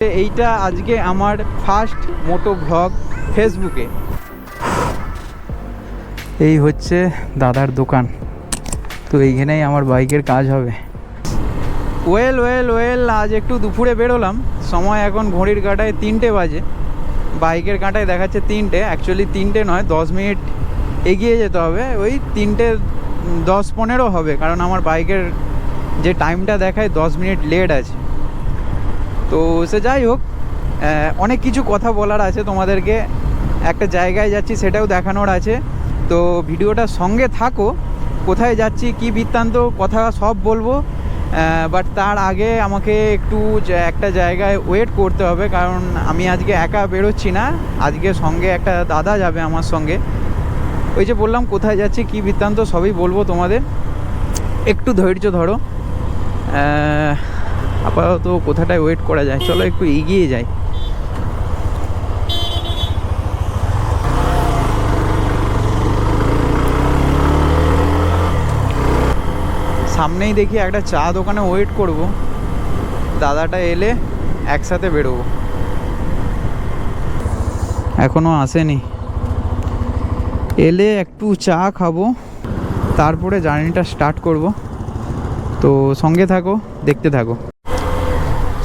এইটা আজকে আমার ফার্স্ট মোটো ব্লগ ফেসবুকে। এই হচ্ছে দাদার দোকান, তো এইখানেই আমার বাইকের কাজ হবে। ওয়েল আজ একটু দুপুরে বেরোলাম, সময় এখন ঘড়ির কাঁটায় 3টে বাজে, বাইকের কাঁটায় দেখাচ্ছে 3টে, অ্যাকচুয়ালি 3টে নয় 10 মিনিট এগিয়ে যেতে হবে, ওই 3টে 10-15 হবে, কারণ আমার বাইকের যে টাইমটা দেখায় 10 মিনিট লেট আছে। তো সে যাই হোক, অনেক কিছু কথা বলার আছে তোমাদেরকে, একটা জায়গায় যাচ্ছি সেটাও দেখানোর আছে, তো ভিডিওটার সঙ্গে থাকো। কোথায় যাচ্ছি কী বৃত্তান্ত কথা সব বলবো, বাট তার আগে আমাকে একটু একটা জায়গায় ওয়েট করতে হবে, কারণ আমি আজকে একা বেরোচ্ছি না, আজকে সঙ্গে একটা দাদা যাবে আমার সঙ্গে। ওই যে বললাম কোথায় যাচ্ছি কী বৃত্তান্ত সবই বলবো তোমাদের, একটু ধৈর্য ধরো। আপাতত কোথাটায় ওয়েট করা যায়, চলো একটু এগিয়ে যাই। সামনেই দেখি একটা চা দোকানে ওয়েট করব, দাদাটা এলে একসাথে বেরোবো। এখনও আসেনি, এলে একটু চা খাবো, তারপরে জার্নিটা স্টার্ট করব। তো সঙ্গে থাকো, দেখতে থাকো।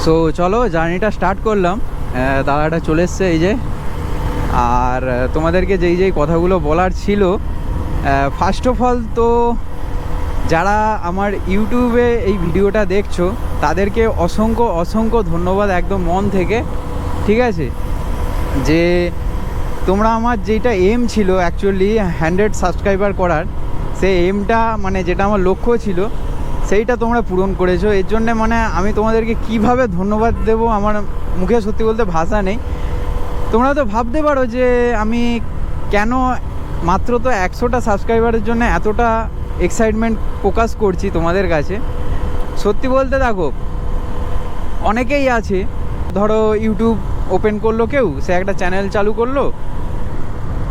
সো চলো জার্নিটা স্টার্ট করলাম, দাদাটা চলে এসছে এই যে। আর তোমাদেরকে যেই কথাগুলো বলার ছিল, ফার্স্ট অফ অল তো যারা আমার ইউটিউবে এই ভিডিওটা দেখছো তাদেরকে অসংখ্য ধন্যবাদ একদম মন থেকে, ঠিক আছে। যে তোমরা আমার যেটা এম ছিল অ্যাকচুয়ালি 100 সাবস্ক্রাইবার করার, সেই এমটা মানে যেটা আমার লক্ষ্য ছিল সেইটা তোমরা পূরণ করেছো। এর জন্যে মানে আমি তোমাদেরকে কিভাবে ধন্যবাদ দেবো আমার মুখে সত্যি বলতে ভাষা নেই। তোমরা তো ভাবতে পারো যে আমি কেন মাত্র তো 100টা সাবস্ক্রাইবারের জন্য এতটা এক্সাইটমেন্ট প্রকাশ করছি তোমাদের কাছে। সত্যি বলতে দেখো, অনেকেই আছে, ধরো ইউটিউব ওপেন করলো কেউ, সে একটা চ্যানেল চালু করলো,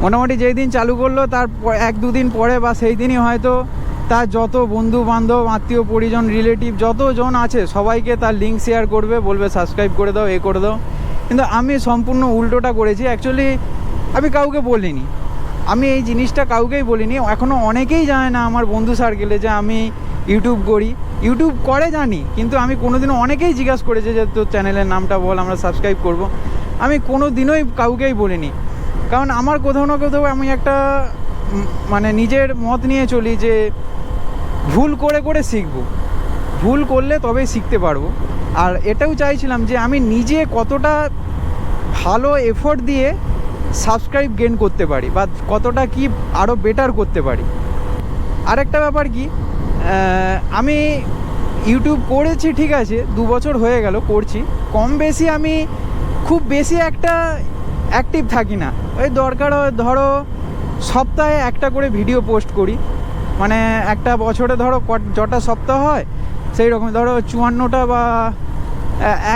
মোটামুটি যেই দিন চালু করলো তার 1-2 দিন পরে বা সেই দিনই হয়তো তার যত বন্ধু বান্ধব আত্মীয় পরিজন রিলেটিভ যতজন আছে সবাইকে তার লিঙ্ক শেয়ার করবে, বলবে সাবস্ক্রাইব করে দাও, এ করে দাও। কিন্তু আমি সম্পূর্ণ উল্টোটা করেছি। অ্যাকচুয়ালি আমি কাউকে বলিনি, আমি এই জিনিসটা কাউকেই বলিনি। এখনও অনেকেই জানে না আমার বন্ধু সার্কেলে যে আমি ইউটিউব করি। ইউটিউব করে জানি, কিন্তু আমি কোনোদিনও, অনেকেই জিজ্ঞাসা করেছে যে তোর চ্যানেলের নামটা বল, আমরা সাবস্ক্রাইব করব। আমি কোনো দিনই কাউকেই বলিনি, কারণ আমার কোথাও না কোথাও আমি একটা মানে নিজের মত নিয়ে চলি যে ভুল করে শিখবো, ভুল করলে তবেই শিখতে পারবো। আর এটাও চাইছিলাম যে আমি নিজে কতটা ভালো এফোর্ট দিয়ে সাবস্ক্রাইব গেন করতে পারি বা কতটা কি আরও বেটার করতে পারি। আরেকটা ব্যাপার কি, আমি ইউটিউব করেছি ঠিক আছে, 2 বছর হয়ে গেল করছি, কম বেশি আমি খুব বেশি একটা অ্যাক্টিভ থাকি না। ওই দরকার ধরো সপ্তাহে একটা করে ভিডিও পোস্ট করি, মানে একটা বছরে ধরো যটা সপ্তাহ হয় সেই রকম ধরো 54টা বা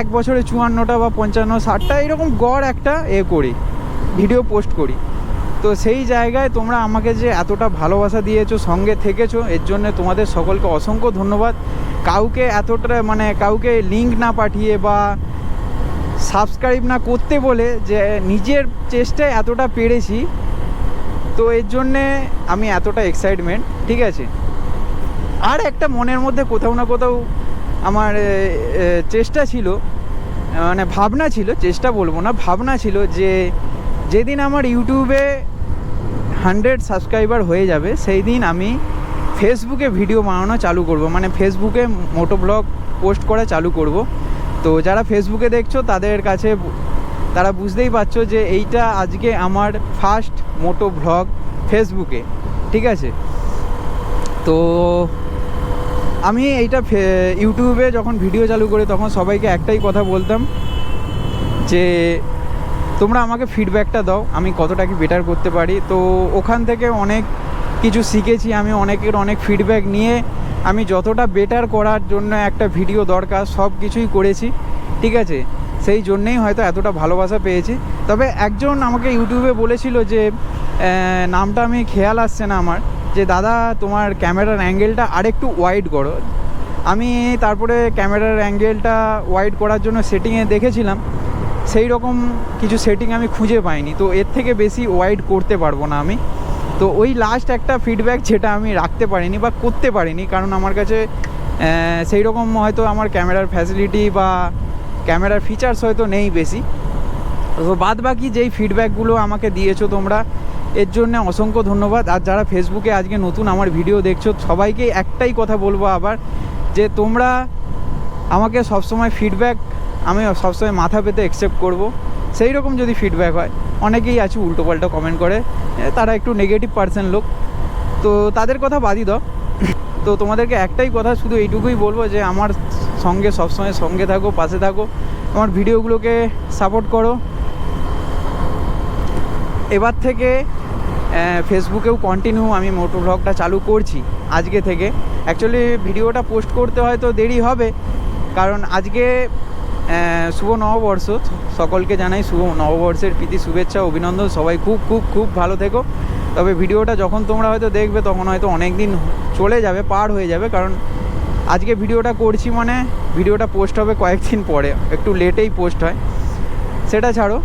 এক বছরে 54টা বা 55-60টা এরকম গড় একটা করি, ভিডিও পোস্ট করি। তো সেই জায়গায় তোমরা আমাকে যে এতটা ভালোবাসা দিয়েছো, সঙ্গে থেকেছো, এর জন্য তোমাদের সকলকে অসংখ্য ধন্যবাদ। কাউকে এতটা মানে কাউকে লিঙ্ক না পাঠিয়ে বা সাবস্ক্রাইব না করতে বলে যে নিজের চেষ্টায় এতটা পেরেছি, তো এর জন্যে আমি এতটা এক্সাইটমেন্ট, ঠিক আছে। আর একটা মনের মধ্যে কোথাও না কোথাও আমার চেষ্টা ছিল, মানে ভাবনা ছিল, চেষ্টা বলবো না, ভাবনা ছিল যে যেদিন আমার ইউটিউবে 100 সাবস্ক্রাইবার হয়ে যাবে সেই দিন আমি ফেসবুকে ভিডিও বানানো চালু করব, মানে ফেসবুকে মোটো ব্লগ পোস্ট করা চালু করব। তো যারা ফেসবুকে দেখছো তাদের কাছে তারা বুঝতেই পারছো যে এইটা আজকে আমার ফার্স্ট মোটো ব্লগ ফেসবুকে, ঠিক আছে। তো আমি এইটা ইউটিউবে যখন ভিডিও চালু করি তখন সবাইকে একটাই কথা বলতাম যে তোমরা আমাকে ফিডব্যাকটা দাও, আমি কতটা কি বেটার করতে পারি। তো ওখান থেকে অনেক কিছু শিখেছি আমি, অনেকের অনেক ফিডব্যাক নিয়ে আমি যতটা বেটার করার জন্য একটা ভিডিও দরকার সব কিছুই করেছি, ঠিক আছে। সেই জন্যেই হয়তো এতটা ভালোবাসা পেয়েছি। তবে একজন আমাকে ইউটিউবে বলেছিল যে নামটা আমি খেয়াল আসছে না আমার, যে দাদা তোমার ক্যামেরার অ্যাঙ্গেলটা আরেকটু ওয়াইড করো। আমি তারপরে ক্যামেরার অ্যাঙ্গেলটা ওয়াইড করার জন্য সেটিংয়ে দেখেছিলাম, সেই রকম কিছু সেটিং আমি খুঁজে পাইনি, তো এর থেকে বেশি ওয়াইড করতে পারবো না আমি। তো ওই লাস্ট একটা ফিডব্যাক যেটা আমি রাখতে পারিনি বা করতে পারিনি, কারণ আমার কাছে সেই রকম হয়তো আমার ক্যামেরার ফ্যাসিলিটি বা ক্যামেরার ফিচার্স হয়তো নেই বেশি। তো বাদ বাকি যেই ফিডব্যাকগুলো আমাকে দিয়েছো তোমরা, এর জন্য অসংখ্য ধন্যবাদ। আর যারা ফেসবুকে আজকে নতুন আমার ভিডিও দেখছো, সবাইকে একটাই কথা বলবো আবার, যে তোমরা আমাকে সবসময় ফিডব্যাক আমি সবসময় মাথা পেতে অ্যাকসেপ্ট করব। সেই রকম যদি ফিডব্যাক হয়, অনেকেই আছে উল্টোপাল্টা কমেন্ট করে, তারা একটু নেগেটিভ পার্সন লোক, তো তাদের কথা বাদই দাও। তো তোমাদেরকে একটাই কথা শুধু এইটুকুই বলবো যে আমার সঙ্গে সবসময় সঙ্গে থাকো, পাশে থাকো, আমার ভিডিওগুলোকে সাপোর্ট করো। এবার থেকে ফেসবুকেও কন্টিনিউ আমি মোটো ব্লগটা চালু করছি আজকে থেকে। অ্যাকচুয়ালি ভিডিওটা পোস্ট করতে হয়তো দেরি হবে, কারণ আজকে শুভ নববর্ষ। সকলকে জানাই শুভ নববর্ষের প্রীতি শুভেচ্ছা অভিনন্দন। সবাই খুব খুব খুব ভালো থেকো। তবে ভিডিওটা যখন তোমরা হয়তো দেখবে তখন হয়তো অনেক দিন চলে যাবে, পার হয়ে যাবে, কারণ আজকে ভিডিওটা করছি মানে ভিডিওটা পোস্ট হবে কয়েকদিন পরে, একটু লেটেই পোস্ট হয়, সেটা ছাড়ো।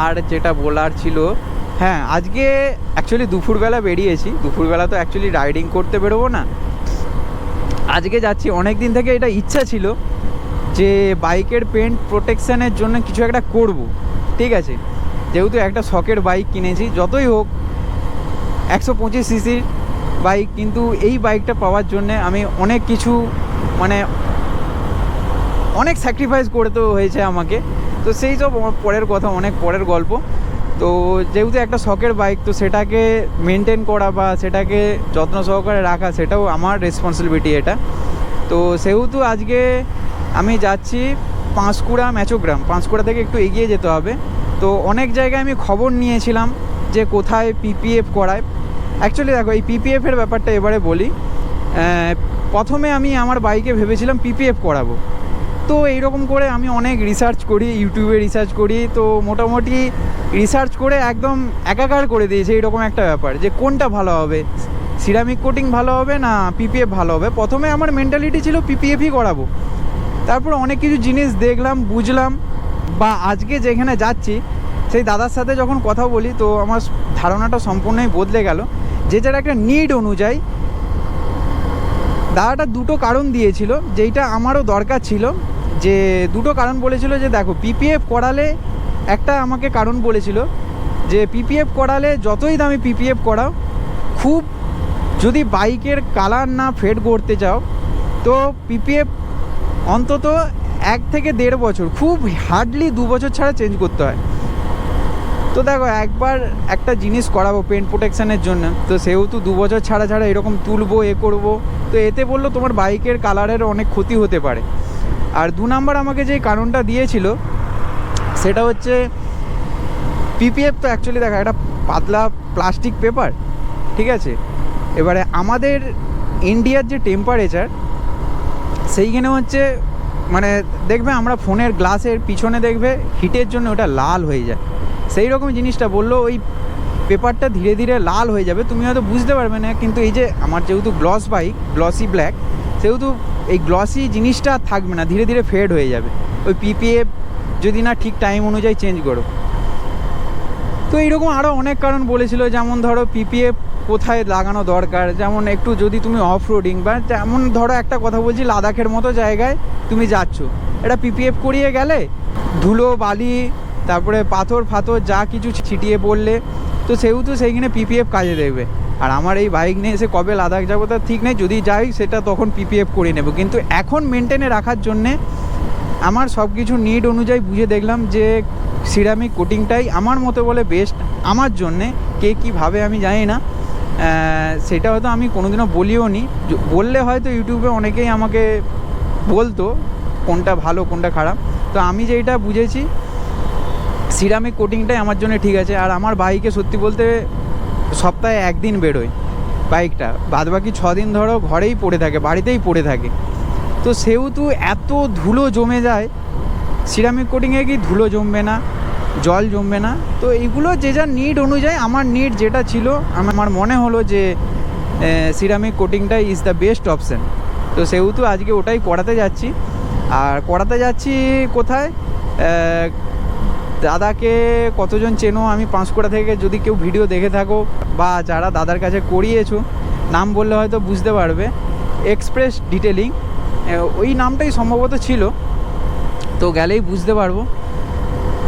আর যেটা বলার ছিল, হ্যাঁ আজকে অ্যাকচুয়ালি দুপুরবেলা বেরিয়েছি। দুপুরবেলা তো অ্যাকচুয়ালি রাইডিং করতে বেরোবো না, আজকে যাচ্ছি। অনেক দিন থেকে এটা ইচ্ছা ছিল যে বাইকের পেন্ট প্রোটেকশানের জন্য কিছু একটা করব, ঠিক আছে। যেহেতু একটা শখের বাইক কিনেছি, যতই হোক 125 সিসির বাইক, কিন্তু এই বাইকটা পাওয়ার জন্যে আমি অনেক কিছু মানে অনেক স্যাক্রিফাইস করতে হয়েছে আমাকে। তো সেই সব পরের কথা, অনেক পরের গল্প। তো যেহেতু একটা শখের বাইক, তো সেটাকে মেনটেন করা বা সেটাকে যত্ন সহকারে রাখা, সেটাও আমার রেসপন্সিবিলিটি এটা। তো সেহেতু আজকে আমি যাচ্ছি পাঁশকুড়া ম্যাচোগ্রাম। পাঁশকুড়া থেকে একটু এগিয়ে যেতে হবে। তো অনেক জায়গায় আমি খবর নিয়েছিলাম যে কোথায় পিপিএফ করায়। অ্যাকচুয়ালি দেখো, এই পিপিএফের ব্যাপারটা এবারে বলি। প্রথমে আমি আমার বাইকে ভেবেছিলাম পিপিএফ করাবো। তো এইরকম করে আমি অনেক রিসার্চ করি, ইউটিউবে রিসার্চ করি। তো মোটামুটি রিসার্চ করে একদম একাকার করে দিয়েছে এইরকম একটা ব্যাপার, যে কোনটা ভালো হবে, সিরামিক কোটিং ভালো হবে না পিপিএফ ভালো হবে। প্রথমে আমার মেন্টালিটি ছিল পিপিএফই করাবো। তারপর অনেক কিছু জিনিস দেখলাম, বুঝলাম, বা আজকে যেখানে যাচ্ছি সেই দাদার সাথে যখন কথা বলি, তো আমার ধারণাটা সম্পূর্ণই বদলে গেল। যে যার একটা নিড অনুযায়ী দাদাটা দুটো কারণ দিয়েছিল, যেইটা আমারও দরকার ছিল। যে দুটো কারণ বলেছিল যে দেখো, পিপিএফ করালে, একটা আমাকে কারণ বলেছিল যে পিপিএফ করালে যতই দামি পিপিএফ করাও, খুব যদি বাইকের কালার না ফেড করতে চাও, তো পিপিএফ অন্তত 1 থেকে 1.5 বছর, খুব হার্ডলি 2 বছর ছাড়া চেঞ্জ করতে হয়। তো দেখো, একবার একটা জিনিস করাবো পেন্ট প্রোটেকশানের জন্য, তো সেহেতু 2 বছর ছাড়া ছাড়া এরকম তুলবো, করবো, তো এতে বললো তোমার বাইকের কালারের অনেক ক্ষতি হতে পারে। আর 2 নাম্বার আমাকে যে কারণটা দিয়েছিল সেটা হচ্ছে পিপিএফ তো অ্যাকচুয়ালি দেখো একটা পাতলা প্লাস্টিক পেপার, ঠিক আছে। এবারে আমাদের ইন্ডিয়ার যে টেম্পারেচার, সেইখানে হচ্ছে মানে দেখবে আমরা ফোনের গ্লাসের পিছনে দেখবে হিটের জন্য ওটা লাল হয়ে যায়। সেই রকম জিনিসটা বললো, ওই পেপারটা ধীরে ধীরে লাল হয়ে যাবে, তুমি হয়তো বুঝতে পারবে না, কিন্তু এই যে আমার যেহেতু গ্লসি ব্ল্যাক, সেহেতু এই গ্লসি জিনিসটা থাকবে না, ধীরে ধীরে ফেড হয়ে যাবে ওই পিপিএফ যদি না ঠিক টাইম অনুযায়ী চেঞ্জ করো। তো এইরকম আরও অনেক কারণ বলেছিল, যেমন ধরো পিপিএফ কোথায় লাগানো দরকার, যেমন একটু যদি তুমি অফ রোডিং বা যেমন ধরো একটা কথা বলছি, লাদাখের মতো জায়গায় তুমি যাচ্ছ, এটা পিপিএফ করিয়ে গেলে ধুলো বালি তারপরে পাথর ফাথর যা কিছু ছিটিয়ে পড়লে, তো সেহেতু সেইখানে পিপিএফ কাজে দেবে। আর আমার এই বাইক নিয়ে এসে কবে লাদাখ যাবো তার ঠিক নেই, যদি যাই সেটা তখন পিপিএফ করে নেব। কিন্তু এখন মেনটেনে রাখার জন্যে আমার সব কিছু নিড অনুযায়ী বুঝে দেখলাম যে সিরামিক কোটিংটাই আমার মতো বলে বেস্ট আমার জন্যে। কে কীভাবে আমি জানি না, সেটা হয়তো আমি কোনোদিনও বলিও নি। বললে হয়তো ইউটিউবে অনেকেই আমাকে বলতো কোনটা ভালো কোনটা খারাপ। তো আমি যেটা বুঝেছি, সিরামিক কোটিংটাই আমার জন্য ঠিক আছে। আর আমার বাইকে সত্যি বলতে সপ্তাহে 1 দিন বেরোয় বাইকটা, বাদবাকি 6 দিন ধরো ঘরেই পড়ে থাকে, বাড়িতেই পড়ে থাকে। তো সেহেতু এত ধুলো জমে যায়, সিরামিক কোটিংয়ে কি ধুলো জমবে না, জল জমবে না। তো এইগুলো যে যার নিড অনুযায়ী, আমার নিড যেটা ছিল, আমার মনে হলো যে সিরামিক কোটিংটাই ইজ দ্য বেস্ট অপশান। তো সেহেতু আজকে ওটাই করাতে যাচ্ছি। আর করাতে যাচ্ছি কোথায়, দাদাকে কতজন চেনো আমি পাঁশকুড়া থেকে, যদি কেউ ভিডিও দেখে থাকো বা যারা দাদার কাছে করিয়েছো, নাম বললে হয়তো বুঝতে পারবে। এক্সপ্রেস ডিটেলিং ওই নামটাই সম্ভবত ছিল, তো গেলেই বুঝতে পারবো।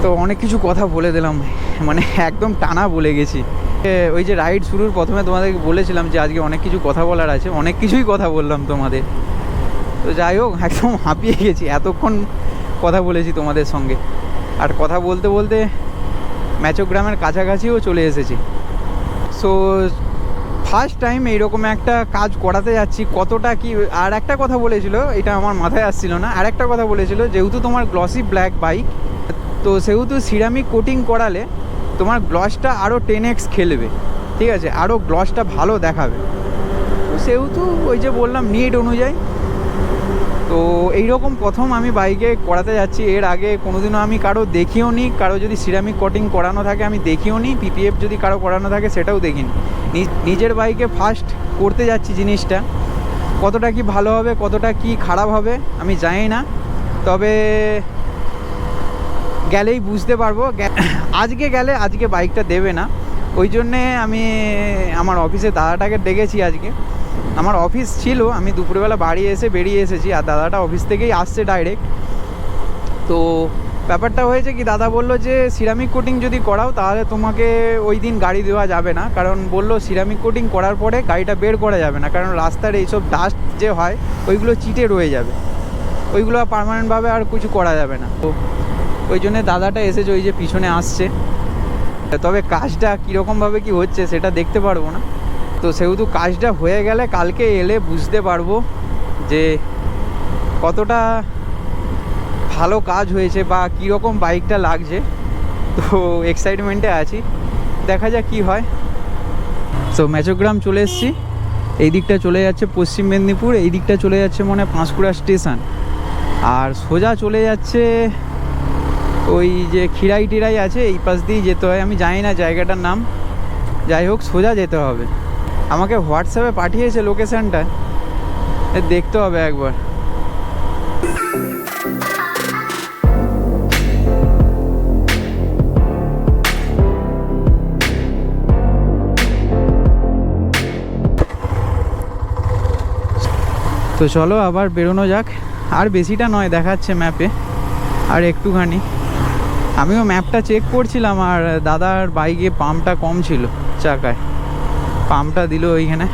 তো অনেক কিছু কথা বলে দিলাম, মানে একদম টানা বলে গেছি। ওই যে রাইড শুরুর প্রথমে তোমাদেরকে বলেছিলাম যে আজকে অনেক কিছু কথা বলার আছে, অনেক কিছুই কথা বললাম তোমাদের। তো যাই হোক, একদম হাঁপিয়ে গেছি, এতক্ষণ কথা বলেছি তোমাদের সঙ্গে। আর কথা বলতে বলতে ম্যাচোগ্রামের কাছাকাছিও চলে এসেছি। সো ফার্স্ট টাইম এইরকম একটা কাজ করাতে যাচ্ছি, কতটা কি। আর একটা কথা বলেছিল, এটা আমার মাথায় আসছিল না, আর একটা কথা বলেছিল, যেহেতু তোমার গ্লসি ব্ল্যাক বাইক, তো সেহেতু সিরামিক কোটিং করালে তোমার গ্লসটা আরও 10x খেলবে, ঠিক আছে, আরও গ্লসটা ভালো দেখাবে। তো সেহেতু ওই যে বললাম নিড অনুযায়ী, তো এইরকম প্রথম আমি বাইকে করাতে যাচ্ছি। এর আগে কোনোদিনও আমি কারো দেখিও নি, কারো যদি সিরামিক কোটিং করানো থাকে আমি দেখিও নি, পিপিএফ যদি কারো করানো থাকে সেটাও দেখিনি। নিজের বাইকে ফার্স্ট করতে যাচ্ছি জিনিসটা, কতটা কি ভালো হবে কতটা কি খারাপ হবে আমি জানি না, তবে গেলেই বুঝতে পারবো। আজকে গেলে আজকে বাইকটা দেবে না, ওই জন্যে আমি আমার অফিসে দাদাটাকে ডেকেছি। আজকে আমার অফিস ছিল, আমি দুপুরবেলা বাড়ি এসে বেরিয়ে এসেছি, আর দাদাটা অফিস থেকেই আসছে ডাইরেক্ট। তো ব্যাপারটা হয়েছে কি, দাদা বললো যে সিরামিক কোটিং যদি করাও তাহলে তোমাকে ওই দিন গাড়ি দেওয়া যাবে না, কারণ বললো সিরামিক কোটিং করার পরে গাড়িটা বের করা যাবে না, কারণ রাস্তার এইসব ডাস্ট যে হয় ওইগুলো চিটে রয়ে যাবে, ওইগুলো পার্মানেন্টভাবে আর কিছু করা যাবে না। তো ওই জন্যে দাদাটা এসেছে, ওই যে পিছনে আসছে। তবে কাজটা কীরকমভাবে কি হচ্ছে সেটা দেখতে পারবো না, তো সেহেতু কাজটা হয়ে গেলে কালকে এলে বুঝতে পারবো যে কতটা ভালো কাজ হয়েছে বা কীরকম বাইকটা লাগছে। তো এক্সাইটমেন্টে আছি, দেখা যাক কী হয়। তো ম্যাচোগ্রাম চলে এসেছি, এই দিকটা চলে যাচ্ছে পশ্চিম মেদিনীপুর, এই দিকটা চলে যাচ্ছে মানে পাঁশকুড়া স্টেশন, আর সোজা চলে যাচ্ছে ওই যে খিরাই টিরাই আছে, এই পাশ দিয়েই যেতে হয়। আমি জানি না জায়গাটার নাম, যাই হোক সোজা যেতে হবে। আমাকে হোয়াটসঅ্যাপে পাঠিয়েছে লোকেশানটা, দেখতে হবে একবার। তো চলো আবার বেরোনো যাক, আর বেশিটা নয় দেখাচ্ছে ম্যাপে, আর একটুখানি। আমিও ম্যাপটা চেক করছিলাম, আর দাদার বাইকে পাম্পটা কম ছিল, চাকায় পাম্পটা দিল ওইখানে।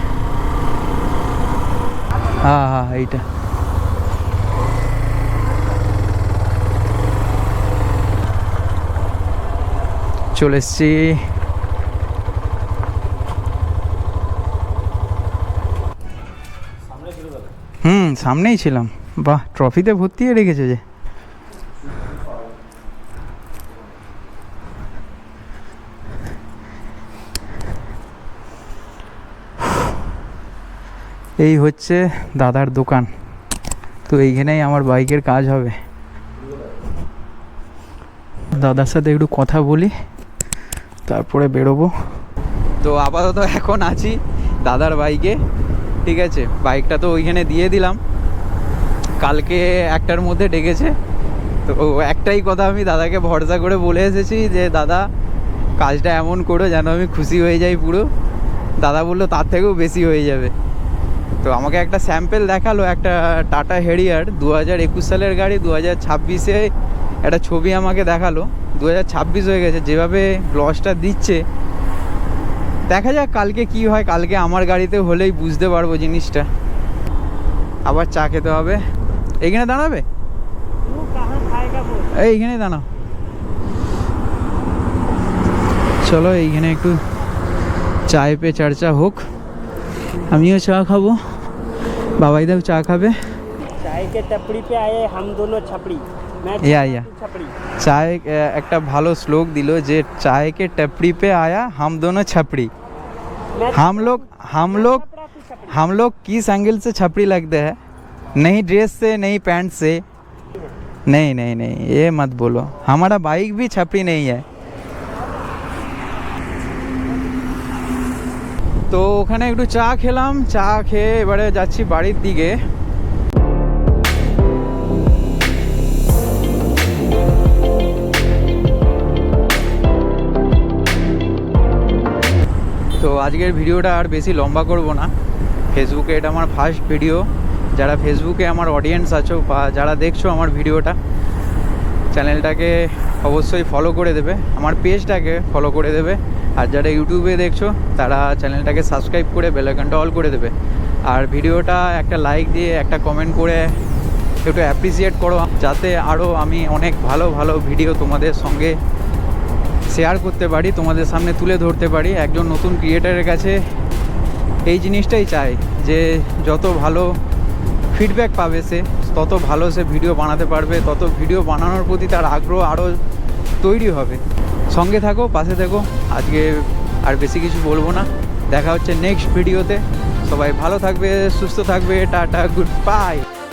হ্যাঁ হ্যাঁ এইটা। চলে এসছি। সামনেই ছিলাম। বাহ, ট্রফিতে ভর্তি হয়ে রেখেছে যে। এই হচ্ছে দাদার দোকান, তো এইখানেই আমার বাইকের কাজ হবে। দাদার সাথে একটু কথা বলি, তারপরে বেরোবো। তো আপাতত এখন আছি দাদার বাইকে, ঠিক আছে। বাইকটা তো ওইখানে দিয়ে দিলাম, কালকে 1টার মধ্যে ডেকেছে। তো একটাই কথা আমি দাদাকে ভরসা করে বলে এসেছি যে দাদা কাজটা এমন করো যেন আমি খুশি হয়ে যাই পুরো। দাদা বললো তার থেকেও বেশি হয়ে যাবে। তো আমাকে একটা স্যাম্পেল দেখালো, একটা টাটা হেরিয়ার 2021 সালের গাড়ি, 2026-এ একটা ছবি আমাকে দেখালো। 2026 হয়ে গেছে, যেভাবে গ্লসটা দিচ্ছে দেখা যাক কালকে কি হয়। কালকে আমার গাড়িতে হলেই বুঝতে পারবো জিনিসটা। আবার চা খেতে হবে। এইখানে দাঁড়াবে, এইখানে দাঁড়াও। চলো এইখানে একটু চায় পে চর্চা হোক, আমিও চা খাবো, বাবাইদাও চা খাবে। চায় কে টপড়ি পে আয়ে হাম দোনো ছাপড়ি। চায় একটা ভালো শ্লোক দিল যে চায় কে टपड़ी पे आया हम दोनों छपड़ी। हम लोग किस एंगल से छपड़ी लगते हैं, नहीं ड्रेस से नहीं पैंट से, नहीं नहीं नहीं ये मत बोलो, हमारा बाइक भी छपड़ी नहीं है। তো ওখানে একটু চা খেলাম, চা খেয়ে এবারে যাচ্ছি বাড়ির দিকে। আজকের ভিডিওটা আর বেশি লম্বা করব না। ফেসবুকে এটা আমার ফার্স্ট ভিডিও। যারা ফেসবুকে আমার অডিয়েন্স আছো বা যারা দেখছো আমার ভিডিওটা, চ্যানেলটাকে অবশ্যই ফলো করে দেবে, আমার পেজটাকে ফলো করে দেবে। আর যারা ইউটিউবে দেখছো তারা চ্যানেলটাকে সাবস্ক্রাইব করে বেল আইকনটা অল করে দেবে। আর ভিডিওটা একটা লাইক দিয়ে একটা কমেন্ট করে একটু অ্যাপ্রিসিয়েট করো, যাতে আরও আমি অনেক ভালো ভালো ভিডিও তোমাদের সঙ্গে শেয়ার করতে পারি, তোমাদের সামনে তুলে ধরতে পারি। একজন নতুন ক্রিয়েটারের কাছে এই জিনিসটাই চাই যে যত ভালো ফিডব্যাক পাবে সে, তত ভালো সে ভিডিও বানাতে পারবে, তত ভিডিও বানানোর প্রতি তার আগ্রহ আরও তৈরি হবে। সঙ্গে থাকো, পাশে থেকো। আজকে আর বেশি কিছু বলবো না, দেখা হচ্ছে নেক্সট ভিডিওতে। সবাই ভালো থাকবে, সুস্থ থাকবে, টাটা, গুড বাই।